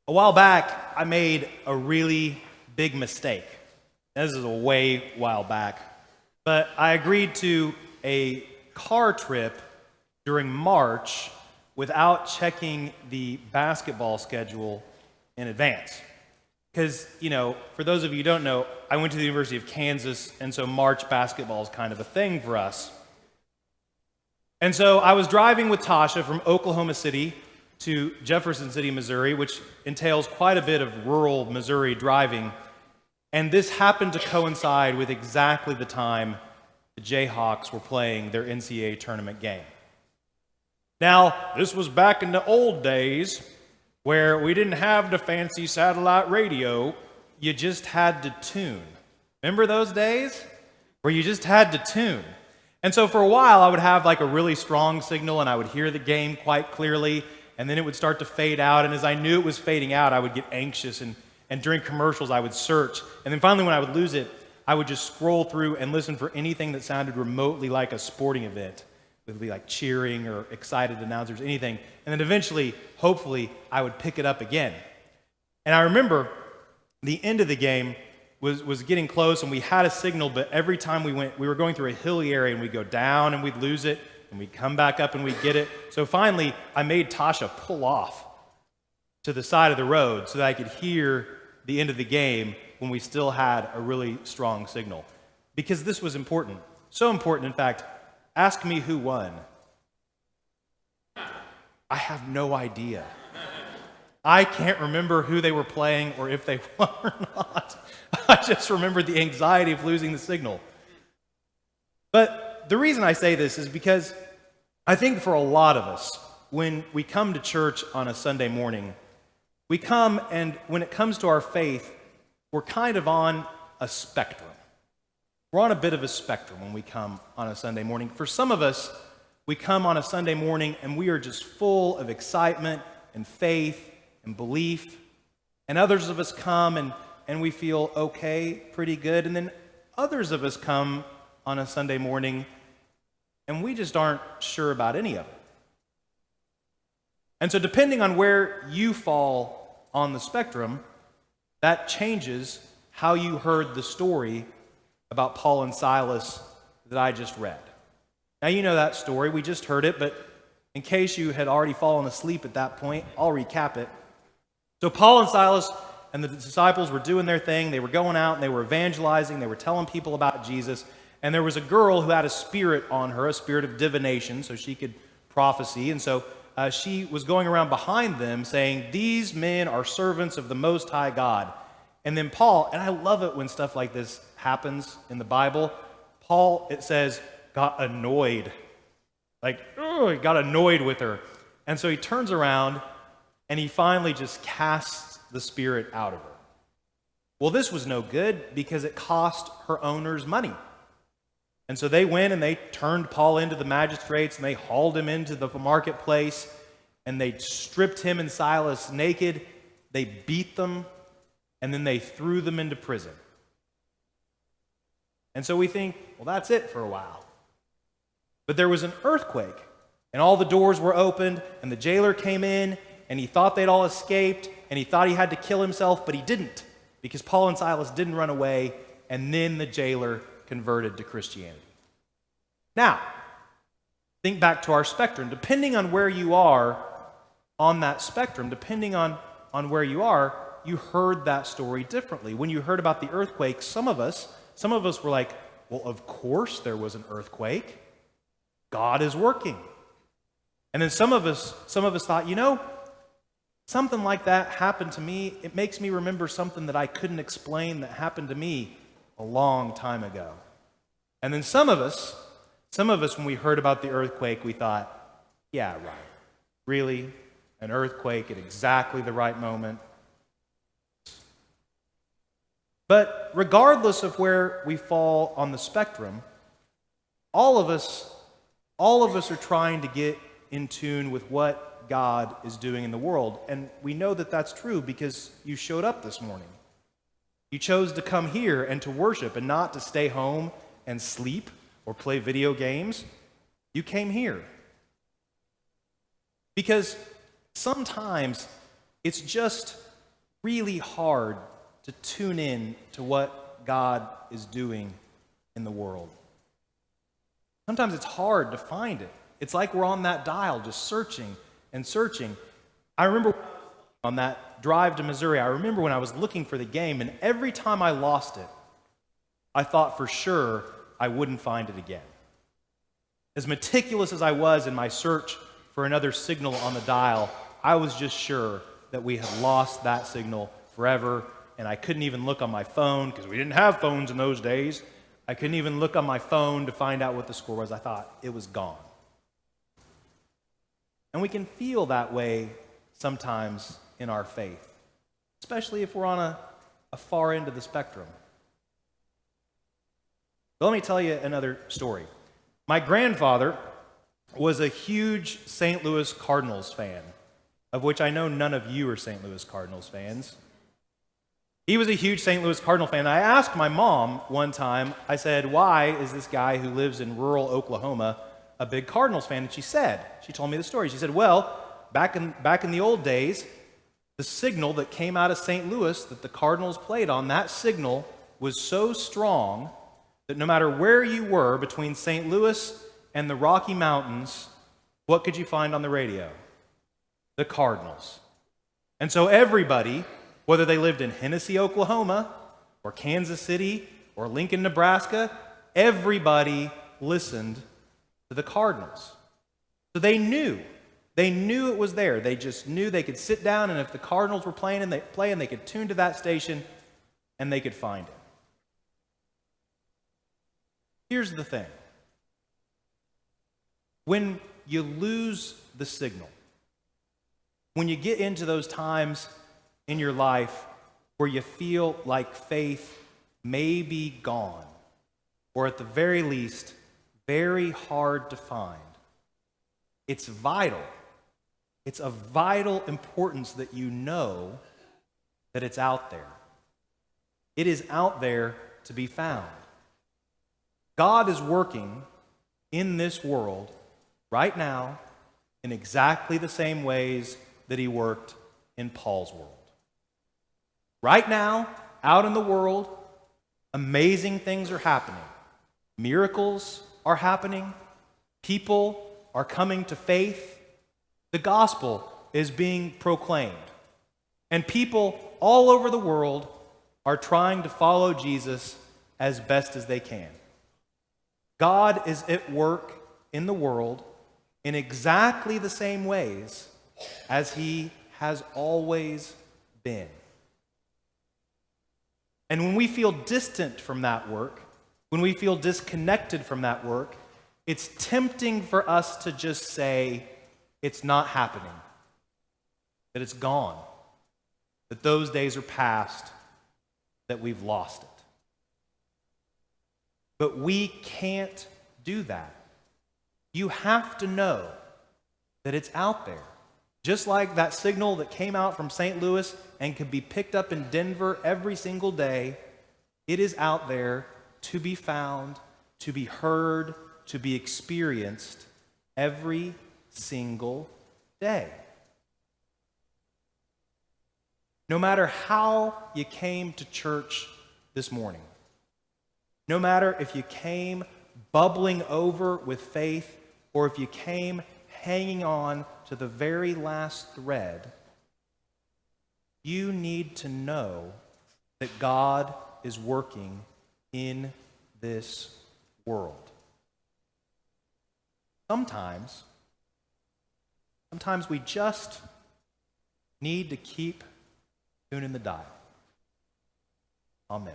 A while back, I made a really big mistake. This is a way while back. But I agreed to a car trip during March without checking the basketball schedule in advance. Because, for those of you who don't know, I went to the University of Kansas, and so March basketball is kind of a thing for us. And so I was driving with Tasha from Oklahoma City to Jefferson City, Missouri, which entails quite a bit of rural Missouri driving. And this happened to coincide with exactly the time the Jayhawks were playing their NCAA tournament game. Now, this was back in the old days where we didn't have the fancy satellite radio. You just had to tune. Remember those days? Where you just had to tune. And so for a while, I would have like a really strong signal and I would hear the game quite clearly, and then it would start to fade out. And as I knew it was fading out, I would get anxious, and during commercials, I would search. And then finally, when I would lose it, I would just scroll through and listen for anything that sounded remotely like a sporting event. It would be like cheering or excited announcers, anything. And then eventually, hopefully, I would pick it up again. And I remember the end of the game was getting close, and we had a signal, but every time we were going through a hilly area, and we'd go down and we'd lose it, and we'd come back up and we'd get it. So finally, I made Tasha pull off to the side of the road so that I could hear the end of the game when we still had a really strong signal. Because this was important. So important, in fact, ask me who won. I have no idea. I can't remember who they were playing or if they won or not. I just remember the anxiety of losing the signal. But the reason I say this is because I think for a lot of us, when we come to church on a Sunday morning, we come, and when it comes to our faith, we're kind of on a spectrum. We're on a bit of a spectrum when we come on a Sunday morning. For some of us, we come on a Sunday morning and we are just full of excitement and faith and belief. And others of us come and we feel okay, pretty good. And then others of us come on a Sunday morning and we just aren't sure about any of it. And so depending on where you fall on the spectrum, that changes how you heard the story about Paul and Silas that I just read. Now, you know that story. We just heard it, but in case you had already fallen asleep at that point, I'll recap it. So Paul and Silas and the disciples were doing their thing. They were going out and they were evangelizing. They were telling people about Jesus. And there was a girl who had a spirit on her, a spirit of divination, so she could prophesy. And so she was going around behind them saying, "These men are servants of the Most High God." And then Paul, and I love it when stuff like this happens in the Bible, Paul, it says, got annoyed. Like, he got annoyed with her. And so he turns around and he finally just casts the spirit out of her. Well, this was no good because it cost her owners money. And so they went and they turned Paul into the magistrates and they hauled him into the marketplace and they stripped him and Silas naked. They beat them and then they threw them into prison. And so we think, well, that's it for a while. But there was an earthquake and all the doors were opened and the jailer came in and he thought they'd all escaped and he thought he had to kill himself, but he didn't because Paul and Silas didn't run away, and then the jailer converted to Christianity. Now, think back to our spectrum. Depending on where you are on that spectrum, depending on where you are, you heard that story differently. When you heard about the earthquake, some of us were like, well, of course there was an earthquake. God is working. And then some of us thought, something like that happened to me. It makes me remember something that I couldn't explain that happened to me a long time ago. And then some of us, when we heard about the earthquake, we thought, yeah, right. Really? An earthquake at exactly the right moment? But regardless of where we fall on the spectrum, all of us are trying to get in tune with what God is doing in the world. And we know that that's true because you showed up this morning. You chose to come here and to worship and not to stay home and sleep or play video games. You came here. Because sometimes it's just really hard to tune in to what God is doing in the world. Sometimes it's hard to find it. It's like we're on that dial just searching and searching. I remember on that drive to Missouri, I remember when I was looking for the game, and every time I lost it, I thought for sure I wouldn't find it again. As meticulous as I was in my search for another signal on the dial, I was just sure that we had lost that signal forever, and I couldn't even look on my phone because we didn't have phones in those days. I couldn't even look on my phone to find out what the score was. I thought it was gone. And we can feel that way sometimes in our faith, especially if we're on a far end of the spectrum. But let me tell you another story. My grandfather was a huge St. Louis Cardinals fan, of which I know none of you are St. Louis Cardinals fans. He was a huge St. Louis Cardinal fan. I asked my mom one time, I said, why is this guy who lives in rural Oklahoma a big Cardinals fan? And she told me the story. She said, well, back in the old days, the signal that came out of St. Louis that the Cardinals played on, that signal was so strong that no matter where you were between St. Louis and the Rocky Mountains, what could you find on the radio? The Cardinals. And so everybody, whether they lived in Hennessy, Oklahoma, or Kansas City, or Lincoln, Nebraska, everybody listened to the Cardinals. So they knew it was there. They just knew they could sit down, and if the Cardinals were playing, they could tune to that station, and they could find it. Here's the thing. When you lose the signal, when you get into those times in your life where you feel like faith may be gone, or at the very least, very hard to find, it's vital. It's of vital importance that you know that it's out there. It is out there to be found. God is working in this world right now in exactly the same ways that he worked in Paul's world. Right now, out in the world, amazing things are happening. Miracles are happening. People are coming to faith. The gospel is being proclaimed. And people all over the world are trying to follow Jesus as best as they can. God is at work in the world in exactly the same ways as he has always been. And when we feel distant from that work, when we feel disconnected from that work, it's tempting for us to just say, it's not happening, that it's gone, that those days are past, that we've lost it. But we can't do that. You have to know that it's out there. Just like that signal that came out from St. Louis and could be picked up in Denver every single day, it is out there to be found, to be heard, to be experienced every single day. No matter how you came to church this morning, no matter if you came bubbling over with faith or if you came hanging on to the very last thread, you need to know that God is working in this world. Sometimes we just need to keep tuning the dial. Amen.